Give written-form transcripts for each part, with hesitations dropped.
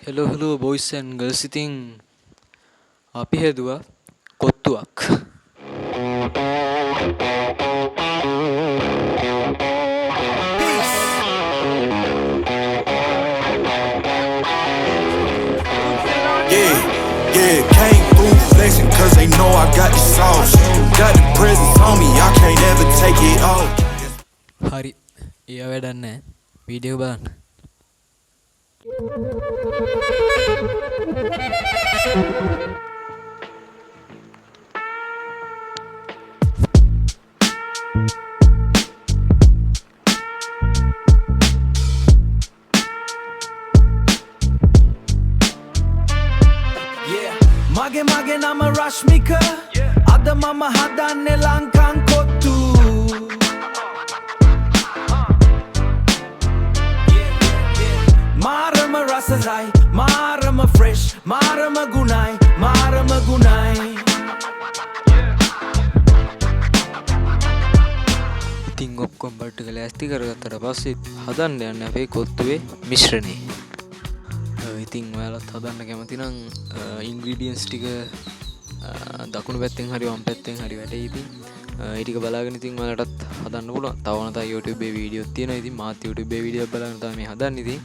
hello boys and girls ඉතින් අපි හදුවා කොත්තුවක්. Yeah, came through flexing cause they know I got the sauce. Got the presents on me, I can't ever take it off. හරි. ඊය වැඩක් නැහැ. Video බලන්න. මගේ නම රශ්මික අද මම හදන්නේ ලංකන් කොත්තු මාරම රසයි මාරම ෆ්‍රෙෂ් මාරම ගුණයි ඉතින් ඔක්කොම බට් එක ලෑස්ති කරගත්තට පස්සේ හදන්න යන්නේ අපේ කොත්තුවේ මිශ්‍රණය. ඉතින් ඔයාලත් හදන්න කැමති නම් ඉන්ග්‍රීඩියන්ස් ටික දකුණු පැත්තෙන් හරි වම් පැත්තෙන් හරි වැටේ. ඉතින් ඒ ටික බලාගෙන ඉතින් ඔයාලටත් හදන්න පුළුවන්. තව නැත්නම් YouTube එකේ වීඩියෝස් තියෙනවා. ඉතින් මාත් YouTube එකේ වීඩියෝ බලන්න තමයි මේ හදන්නේ. ඉතින්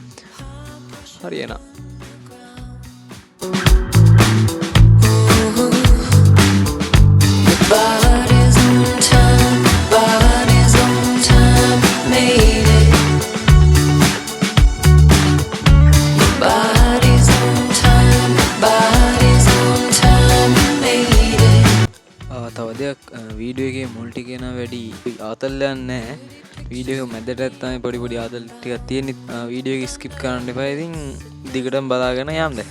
හරි එනවා. වීඩියෝ එකේ මුල් ටික එන වැඩි ආතල්ලයක් නැහැ. වීඩියෝ එක මැදට තමයි පොඩි ආතල් ටිකක් තියෙන්නේ. වීඩියෝ එක ස්කිප් කරන්න එපා. ඉතින් දිගටම බලාගෙන යන්න.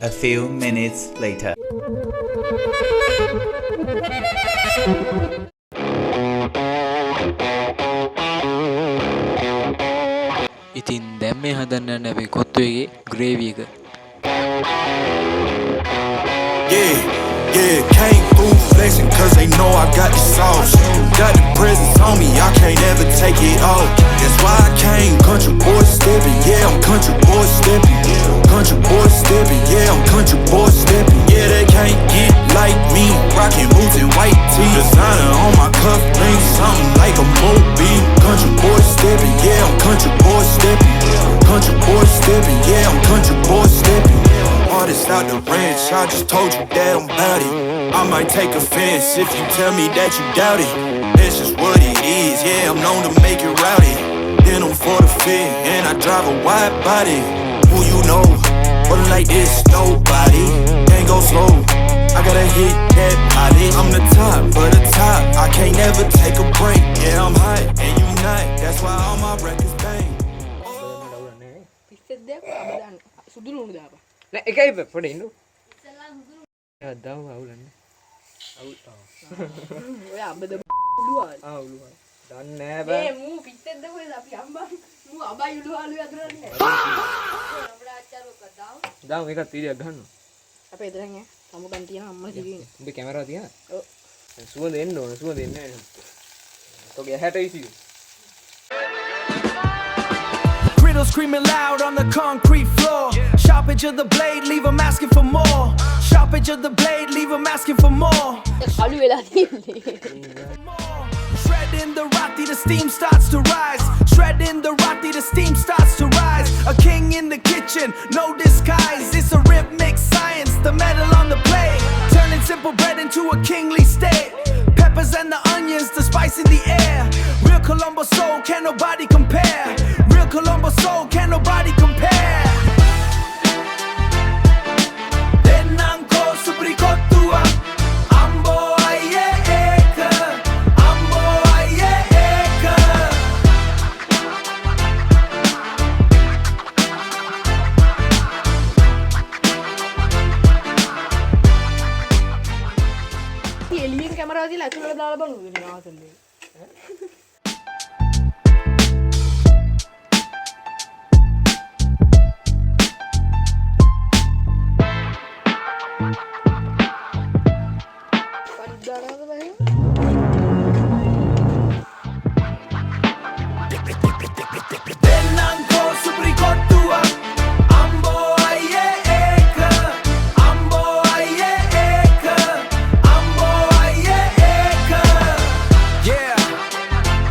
A few minutes later. ඉතින් දැන් මේ හදන්න යන්නේ අපේ කොත්තු එකේ ග්‍රේවි එක. Yeah, came through flexing cause they know I got the sauce. Got the presents on me, I can't ever take it off. That's why I came country boy stepping. Yeah, I'm country boy stepping. Country boy stepping. Yeah, I'm country boy stepping. Yeah, they can't get like me. Rockin' boots and white tee. Designer on my cuff link, something like a movie. Country boy stepping. Yeah, I'm country boy stepping. Country boy stepping. Yeah, I'm country boy stepping. Artist out the ranch, I just told you that I'm bout it. I might take offense if you tell me that you doubt it. That's just what it is, yeah, I'm known to make it rowdy. Then I'm for the fit, and I drive a wide body. Who you know, but like this, nobody. Can't go slow, I gotta hit that body. I'm the top, for the top, I can't never take a break. Yeah, I'm hot, and you not, that's why all my records bang. නෑ එකයි පොඩි ඉන්නු දාව අවුලන්නේ ඔය අබද උළුවා උළුවා දන්නේ නෑ බෑ මූ පිටෙන්ද කොහෙද අපි අම්බා මූ අබයි උළුවාලු අදරන්නේ අපේ ආච්චාරෝක දාව එකක් තීරියක් ගන්නවා අපේ එතන සමුගන් තියෙන අම්මා කිව්වේ උඹ කැමරාව තියන ඔව් සුවඳ එන්න ඕන සුවඳ එන්නේ නෑ තෝගේ ඇහැට ඉසි Riddle screaming loud on the concrete floor. Sharpage of the blade, leave them asking for more. Sharpage of the blade, leave them asking for more. කළු වෙලා තියෙන්නේ Shredding the roti, the steam starts to rise. Shredding the roti, the steam starts to rise. A king in the kitchen, no disguise. It's a rhythmic science, the metal on the plate. Turning a kingly state. Peppers and the onions, the spice in the air. Real Colombo soul, can nobody compare. Real Colombo soul, can nobody compare. Denanko suprikotua, ambo aye eka, ambo aye eka. එලියෙන් කැමරාව තියලා ඇතුළට දාලා බලමු ඉතින් ආසල්ලේ. පරිද්දානවද බෑ? Denanko suprikotua, ambo aye eka, ambo aye eka, ambo aye eka. Yeah,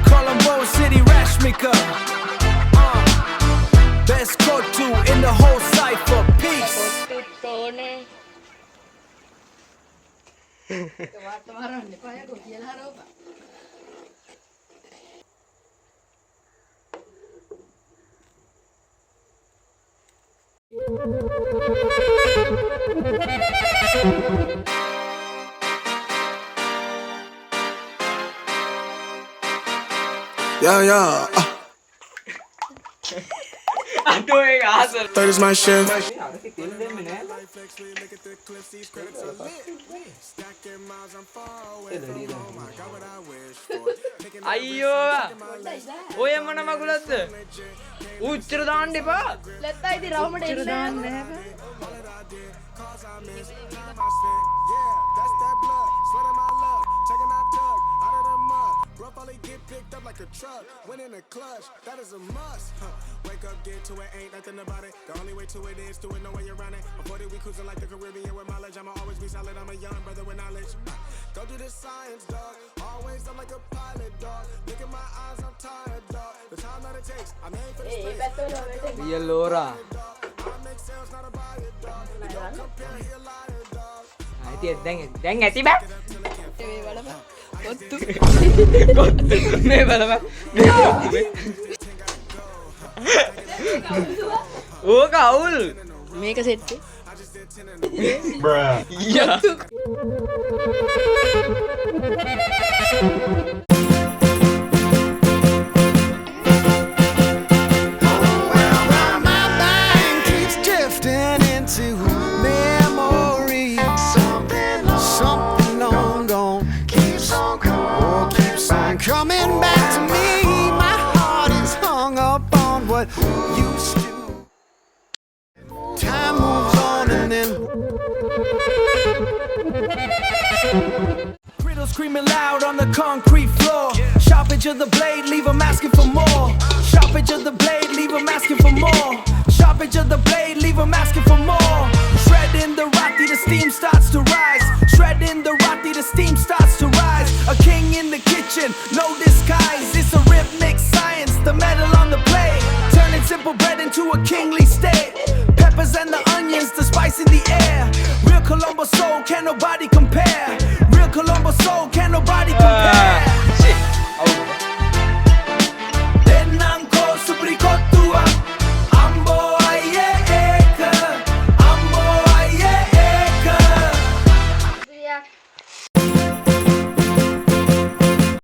Colombo City Rashmika. Best go-to in the whole cipher. Peace. තෝනේ. වාට මාරන්න එපා යකෝ කියලා හරවපන්. Yeah. Third is my shift. අයියෝ ඔය මොන මගුලක්ද උච්චර දාන්න එපා ලැත්තා ඉතින් රවුමට එන්නේ නැහැ. Yeah, that's that blood, sweat in my love, checking out tug, out of the mud. Rough only get picked up like a truck, went in the clutch, that is a must. Wake up, get to it, ain't nothing about it. The only way to it is do it, no way around it. Avoid it, we cruising like the Caribbean with mileage. I'ma always be solid, I'm a young brother with knowledge. Go do the science, dog. Always I'm like a pilot, dog. Look in my eyes, I'm tired, dog. The time that it takes, I'm made for the A space. පැත්තවල වෙන්නේ. Real Laura I make sales, not a buyer, dog. You don't compare, he a liar, dog. දැන් ඇති බෑ ඒ බලපන්. ඔත්තු. මේ බලපන් ඕක අවුල් මේක set. My mind keeps drifting into memory. Something long gone keeps on coming back to me. My heart is hung up on what used to. Time moves on and then Riddle screaming loud on the concrete floor. Sharp edge of the blade, leave 'em asking for more. Sharp edge of the blade, leave 'em asking for more. Sharp edge of the blade, leave 'em asking for more. Shredding the roti, the steam starts to rise. Shredding the roti, the steam starts to rise. A king in the kitchen, no disguise. It's a rhythmic science, the metal on the plate. Turning simple bread into a kingly state. Peppers and the onions, the spice in the air. Real Colombo soul, can nobody compare. Real Colombo soul, can nobody compare. Denanko suprikotua, ambo aye eka, ambo aye eka.